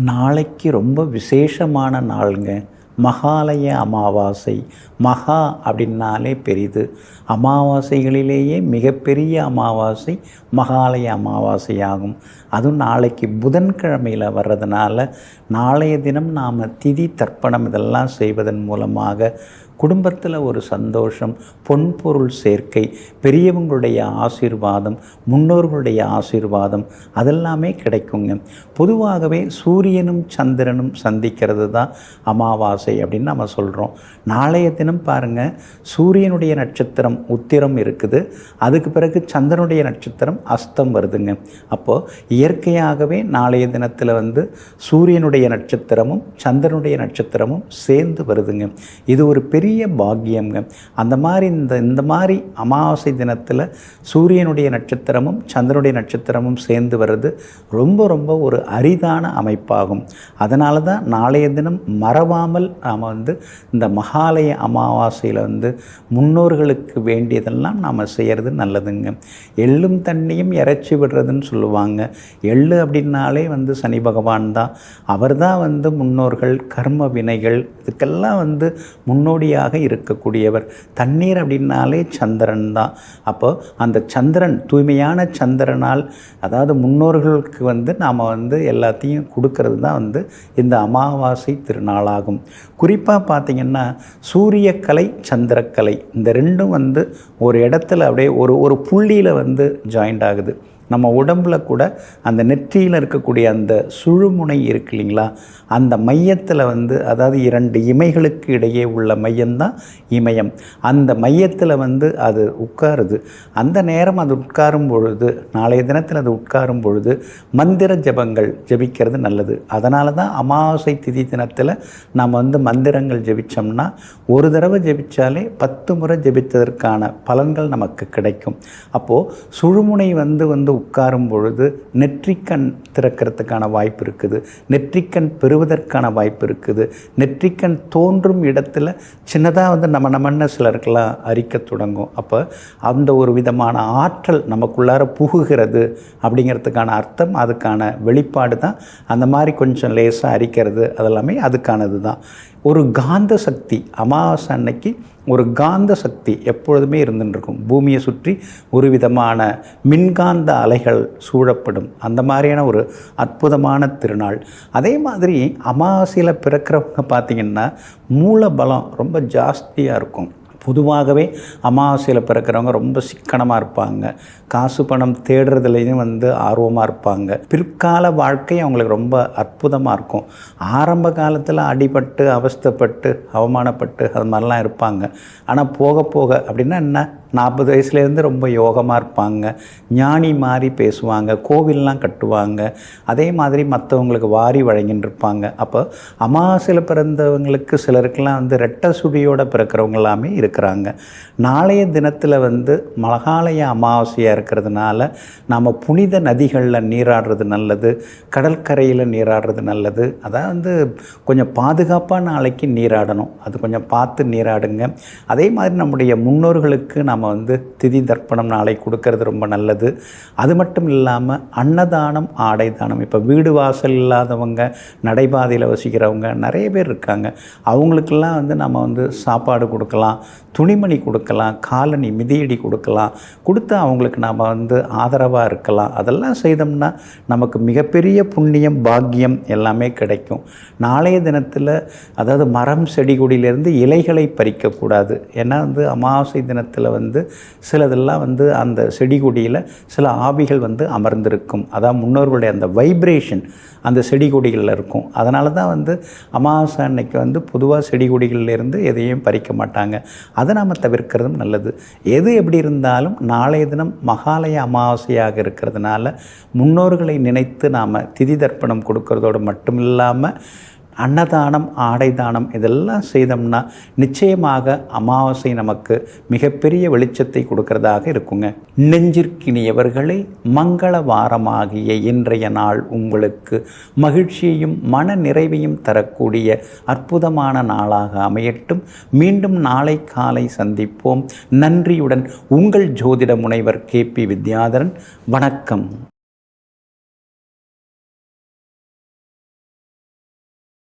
நாளைக்கு ரொம்ப விசேஷமான நாளுங்க. மகாலய அமாவாசை. மகா அப்படின்னாலே பெரிது. அமாவாசைகளிலேயே மிகப்பெரிய அமாவாசை மகாலய அமாவாசை ஆகும். அதுவும் நாளைக்கு புதன்கிழமையில் வர்றதுனால நாளைய தினம் நாம் திதி தர்ப்பணம் இதெல்லாம் செய்வதன் மூலமாக குடும்பத்தில் ஒரு சந்தோஷம், பொன்பொருள் சேர்க்கை, பெரியவங்களுடைய ஆசீர்வாதம், முன்னோர்களுடைய ஆசீர்வாதம் அதெல்லாமே கிடைக்குங்க. பொதுவாகவே சூரியனும் சந்திரனும் சந்திக்கிறது தான் அமாவாசை அப்படின்னு நம்ம சொல்கிறோம். நாளைய தினம் பாருங்கள், சூரியனுடைய நட்சத்திரம் உத்திரம் இருக்குது, அதுக்கு பிறகு சந்திரனுடைய நட்சத்திரம் அஸ்தம் வருதுங்க. அப்போது இயற்கையாகவே நாளைய தினத்தில் சூரியனுடைய நட்சத்திரமும் சந்திரனுடைய நட்சத்திரமும் சேர்ந்து வருதுங்க. இது ஒரு பெரிய பாக்கியங்க. அந்த மாதிரி இந்த மாதிரி அமாவாசை தினத்தில் சூரியனுடைய நட்சத்திரமும் சந்திரனுடைய நட்சத்திரமும் சேர்ந்து வர்றது ரொம்ப ரொம்ப ஒரு அரிதான அமைப்பாகும். அதனால தான் நாளைய தினம் மறவாமல் நாம் இந்த மகாலய அமாவாசையில் முன்னோர்களுக்கு வேண்டியதெல்லாம் நாம் செய்கிறது நல்லதுங்க. எள்ளும் தண்ணியும் இறைச்சி விடுறதுன்னு சொல்லுவாங்க. எள்ளு அப்படின்னாலே சனி பகவான் தான். அவர் தான் முன்னோர்கள், கர்ம வினைகள் இதுக்கெல்லாம் முன்னோடியாக இருக்கக்கூடியவர். தண்ணீர் அப்படின்னாலே சந்திரன் தான். அப்போ அந்த சந்திரன், தூய்மையான சந்திரனால், அதாவது முன்னோர்களுக்கு நாம் எல்லாத்தையும் கொடுக்கறது தான் இந்த அமாவாசை திருநாளாகும். குறிப்பாக பார்த்திங்கன்னா சூரியக்கலை சந்திரக்கலை இந்த ரெண்டும் ஒரு இடத்துல அப்படியே ஒரு புள்ளியில் ஜாயிண்ட் ஆகுது. நம்ம உடம்பில் கூட அந்த நெற்றியில் இருக்கக்கூடிய அந்த சுழுமுனை இருக்கு இல்லைங்களா, அந்த மையத்தில் அதாவது இரண்டு இமைகளுக்கு இடையே உள்ள மையம்தான் இமயம். அந்த மையத்தில் அது உட்காருது. அந்த நேரம் அது உட்காரும் பொழுது, நாளைய தினத்தில் அது உட்காரும் பொழுது மந்திர ஜபங்கள் ஜபிக்கிறது நல்லது. அதனால தான் அமாவாசை திதி தினத்தில் நாம் மந்திரங்கள் ஜபித்தோம்னா ஒரு தடவை ஜபித்தாலே 10 முறை ஜபித்ததற்கான பலன்கள் நமக்கு கிடைக்கும். அப்போது சுழுமுனை உட்காரும் பொழுது நெற்றிக்கண் திறக்கிறதுக்கான வாய்ப்பு இருக்குது, நெற்றிக்கண் பெறுவதற்கான வாய்ப்பு இருக்குது. நெற்றிக்கண் தோன்றும் இடத்துல சின்னதாக நம்மன்னு சிலருக்கெல்லாம் அரிக்க தொடங்கும். அப்போ அந்த ஒரு விதமான ஆற்றல் நமக்குள்ளார புகுகிறது அப்படிங்கிறதுக்கான அர்த்தம், அதுக்கான வெளிப்பாடு தான் அந்த மாதிரி கொஞ்சம் லேசாக அரிக்கிறது. அதெல்லாமே அதுக்கானது தான். ஒரு காந்த சக்தி அமாவாசை அன்னைக்கு ஒரு காந்த சக்தி எப்பொழுதுமே இருந்துருக்கும். பூமியை சுற்றி ஒரு விதமான மின்காந்த அலைகள் சூழப்படும். அந்த மாதிரியான ஒரு அற்புதமான திருநாள். அதே மாதிரி அமாவாசையில் பிறக்கிறவங்க பார்த்திங்கன்னா மூலபலம் ரொம்ப ஜாஸ்தியாக இருக்கும். பொதுவாகவே அமாவாசையில் பிறக்கிறவங்க ரொம்ப சிக்கனமாக இருப்பாங்க. காசு பணம் தேடுறதுலேயும் ஆர்வமாக இருப்பாங்க. பிற்கால வாழ்க்கை அவங்களுக்கு ரொம்ப அற்புதமாக இருக்கும். ஆரம்ப காலத்தில் அடிபட்டு அவஸ்தைப்பட்டு அவமானப்பட்டு அது மாதிரிலாம் இருப்பாங்க. ஆனால் போக போக அப்படின்னா என்ன, 40 வயசுலேருந்து ரொம்ப யோகமாக இருப்பாங்க, ஞானி மாதிரி பேசுவாங்க, கோவில்லாம் கட்டுவாங்க, அதே மாதிரி மற்றவங்களுக்கு வாரி வழங்கின்னு இருப்பாங்க. அப்போ அமாவாசையில் பிறந்தவங்களுக்கு சிலருக்கெல்லாம் ரெட்டை சுடியோடு பிறக்கிறவங்க எல்லாமே இருக்கிறாங்க. நாளைய தினத்தில் மகாலய அமாவாசையாக இருக்கிறதுனால நாம் புனித நதிகளில் நீராடுறது நல்லது, கடற்கரையில் நீராடுறது நல்லது. அதாவது கொஞ்சம் பாதுகாப்பாக நாளைக்கு நீராடணும், அது கொஞ்சம் பார்த்து நீராடுங்க. அதே மாதிரி நம்முடைய முன்னோர்களுக்கு நம்ம திதி தர்ப்பணம் நாளை கொடுக்கறது ரொம்ப நல்லது. அது மட்டும் இல்லாமல் அன்னதானம், ஆடை தானம். இப்போ வீடு வாசல் இல்லாதவங்க, நடைபாதையில் வசிக்கிறவங்க நிறைய பேர் இருக்காங்க. அவங்களுக்கெல்லாம் நம்ம சாப்பாடு கொடுக்கலாம், துணிமணி கொடுக்கலாம், காலணி மிதியடி கொடுக்கலாம், கொடுத்து அவங்களுக்கு நாம் ஆதரவாக இருக்கலாம். அதெல்லாம் செய்தோம்னா நமக்கு மிகப்பெரிய புண்ணியம், பாக்கியம் எல்லாமே கிடைக்கும். நாளைய தினத்தில் அதாவது மரம் செடி கொடியிலேருந்து இலைகளை பறிக்கக்கூடாது. ஏன்னா அமாவாசை தினத்தில் சிலதெல்லாம் அந்த செடி கொடியில் சில ஆவிகள் அமர்ந்திருக்கும். அதான் முன்னோர்களுடைய அந்த வைப்ரேஷன் அந்த செடி கொடிகளில் இருக்கும். அதனால தான் அமாவாசை அன்னைக்கு பொதுவாக செடி கொடிகளிலேருந்து எதையும் பறிக்க மாட்டாங்க. அதை நாம் தவிர்க்கிறதும் நல்லது. எது எப்படி இருந்தாலும் நாளைய தினம் மகாலய அமாவாசையாக இருக்கிறதுனால முன்னோர்களை நினைத்து நாம் திதி தர்ப்பணம் கொடுக்கறதோடு மட்டும் இல்லாமல் அன்னதானம், ஆடை தானம் இதெல்லாம் செய்தோம்னா நிச்சயமாக அமாவாசை நமக்கு மிகப்பெரிய வெளிச்சத்தை கொடுக்கறதாக இருக்குங்க. நெஞ்சிற்கினியவர்களே, மங்கள வாரமாகிய இன்றைய நாள் உங்களுக்கு மகிழ்ச்சியையும் மன நிறைவையும் தரக்கூடிய அற்புதமான நாளாக அமையட்டும். மீண்டும் நாளை காலை சந்திப்போம். நன்றியுடன் உங்கள் ஜோதிட முனைவர் KP வித்யாதரன். வணக்கம்.